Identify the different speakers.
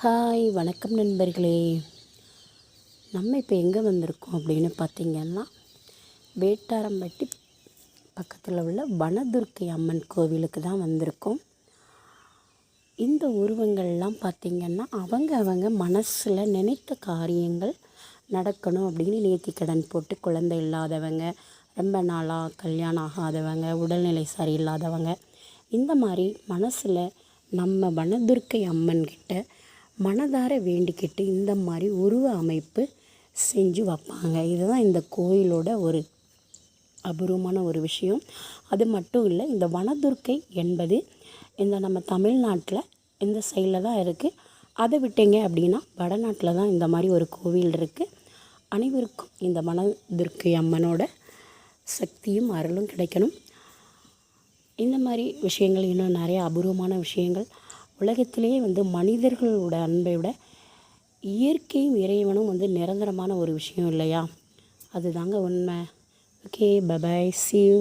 Speaker 1: Hi வணக்கம் நண்பர்களே. நம்ம இப்போ எங்கே வந்திருக்கோம் அப்படின்னு பார்த்திங்கன்னா, வேட்டாரம்பட்டி பக்கத்தில் உள்ள வனதுர்க்கை அம்மன் கோவிலுக்கு தான் வந்திருக்கோம். இந்த உருவங்கள்லாம் பார்த்திங்கன்னா அவங்க மனசில் நினைத்த காரியங்கள் நடக்கணும் அப்படின்னு நேர்த்திக்கடன் போட்டு குழந்தை இல்லாதவங்க, ரொம்ப நாளாக கல்யாணம் ஆகாதவங்க, உடல்நிலை சரியில்லாதவங்க, இந்த மாதிரி மனசில் நம்ம வனதுர்க்கை அம்மன்கிட்ட மனதார வேண்டிக்கிட்டு இந்த மாதிரி உருவ அமைப்பு செஞ்சு வைப்பாங்க. இதுதான் இந்த கோயிலோட ஒரு அபூர்வமான ஒரு விஷயம். அது மட்டும் இல்லை, இந்த வனதுர்க்கை என்பது இந்த நம்ம தமிழ்நாட்டில் இந்த சைடில் தான் இருக்குது. அதை விட்டீங்க அப்படின்னா வடநாட்டில் தான் இந்த மாதிரி ஒரு கோவில் இருக்குது. அனைவருக்கும் இந்த வனதுர்க்கை அம்மனோட சக்தியும் அருளும் கிடைக்கணும். இந்த மாதிரி விஷயங்கள், இன்னும் நிறைய அபூர்வமான விஷயங்கள் உலகத்திலேயே மனிதர்களோட அன்பை விட இயற்கையும் இறைவனும் நிரந்தரமான ஒரு விஷயம் இல்லையா? அதுதாங்க உண்மை. Okay, bye bye, see you.